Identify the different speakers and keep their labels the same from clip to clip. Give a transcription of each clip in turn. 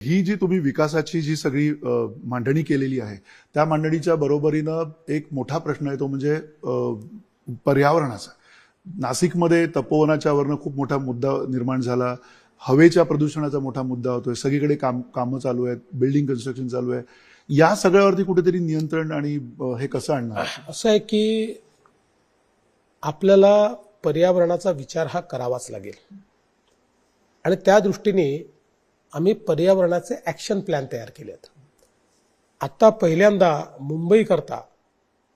Speaker 1: ही जी तुम्ही विकासाची जी सगळी मांडणी केलेली आहे त्या मांडणीच्या बरोबरीनं एक मोठा प्रश्न आहे तो म्हणजे पर्यावरणाचा. नाशिकमध्ये तपोवनाच्या वरनं खूप मोठा मुद्दा निर्माण झाला. हवेच्या प्रदूषणाचा मोठा मुद्दा होतोय. सगळीकडे कामं चालू आहेत, बिल्डिंग कन्स्ट्रक्शन चालू आहे. या सगळ्यावरती कुठेतरी नियंत्रण आणि हे कसं आणणार?
Speaker 2: असं आहे की आपल्याला पर्यावरणाचा विचार हा करावाच लागेल आणि त्या दृष्टीने आम्ही पर्यावरणाचे ॲक्शन प्लॅन तयार केले आहेत. आता पहिल्यांदा मुंबईकरता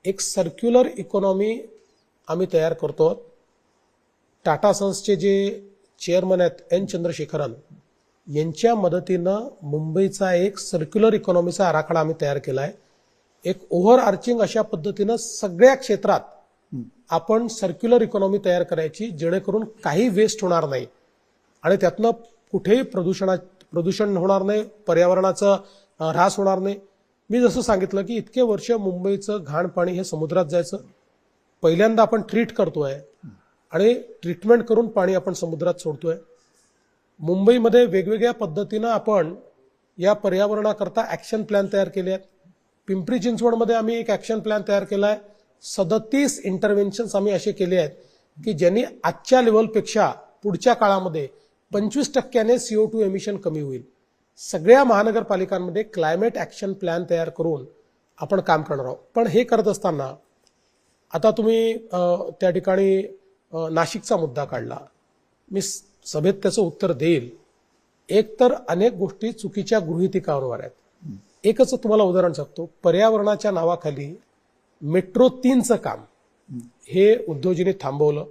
Speaker 2: एक सर्क्युलर इकॉनॉमी आम्ही तयार करतो. टाटा सन्सचे जे चेअरमन आहेत एन चंद्रशेखरन यांच्या मदतीनं मुंबईचा एक सर्क्युलर इकॉनॉमीचा आराखडा आम्ही तयार केला आहे. एक ओव्हर आर्चिंग अशा पद्धतीनं सगळ्या क्षेत्रात आपण सर्क्युलर इकॉनॉमी तयार करायची, जेणेकरून काही वेस्ट होणार नाही आणि त्यातनं कुठेही प्रदूषण होणार नाही, पर्यावरणाचा ऱ्हास होणार नाही. मी जसं सांगितलं की इतके वर्ष मुंबईचं घाण पाणी हे समुद्रात जायचं, पहिल्यांदा आपण ट्रीट करतोय आणि ट्रीटमेंट करून पाणी आपण समुद्रात सोडतोय. मुंबईमध्ये वेगवेगळ्या पद्धतीनं आपण या पर्यावरणाकरता ॲक्शन प्लॅन तयार केले आहेत. पिंपरी चिंचवडमध्ये आम्ही एक ॲक्शन प्लॅन तयार केला आहे. 37 इंटरव्हेन्शन्स आम्ही असे केले आहेत की ज्यांनी आजच्या लेवलपेक्षा पुढच्या काळामध्ये 25% CO2 एमिशन कमी होईल. सगळ्या महानगरपालिकांमध्ये क्लायमेट ॲक्शन प्लॅन तयार करून आपण काम करणार आहोत. पण हे करत असताना आता तुम्ही त्या ठिकाणी नाशिकचा मुद्दा काढला, मी सभेत त्याचं उत्तर देईल. एक तर अनेक गोष्टी चुकीच्या गृहीतकांवर आहेत. एकच तुम्हाला उदाहरण सांगतो. पर्यावरणाच्या नावाखाली मेट्रो 3चं काम हे उद्योजीने थांबवलं.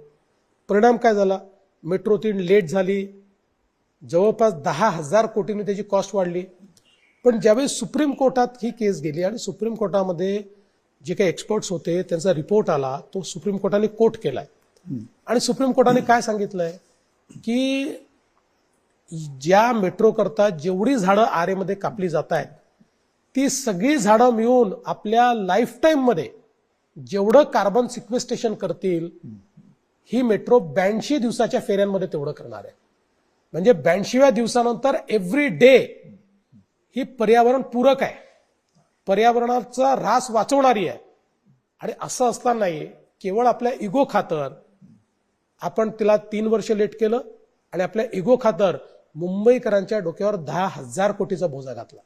Speaker 2: परिणाम काय झाला? मेट्रो 3 लेट झाली, जवळपास 10,000 कोटींनी त्याची कॉस्ट वाढली. पण ज्यावेळी सुप्रीम कोर्टात ही केस गेली आणि सुप्रीम कोर्टामध्ये जे काही एक्सपर्ट्स होते त्यांचा रिपोर्ट आला, तो सुप्रीम कोर्टाने कोट केलाय आणि सुप्रीम कोर्टाने काय सांगितलंय की ज्या मेट्रो करता जेवढी झाडं आरेमध्ये कापली जात आहेत ती सगळी झाडं मिळून आपल्या लाईफ टाईम मध्ये जेवढं कार्बन सिक्वेस्ट्रेशन करतील ही मेट्रो 82 दिवसाच्या फेऱ्यांमध्ये तेवढं करणार आहे. म्हणजे 82व्या दिवसानंतर एव्हरी डे ही पर्यावरण पूरक आहे, पर्यावरणाचा ऱ्हास वाचवणारी आहे. आणि असं असतानाही केवळ आपल्या इगो खातर आपण तिला 3 वर्ष लेट केलं आणि आपल्या इगो खातर मुंबईकरांच्या डोक्यावर 10,000 कोटीचा बोजा घातला.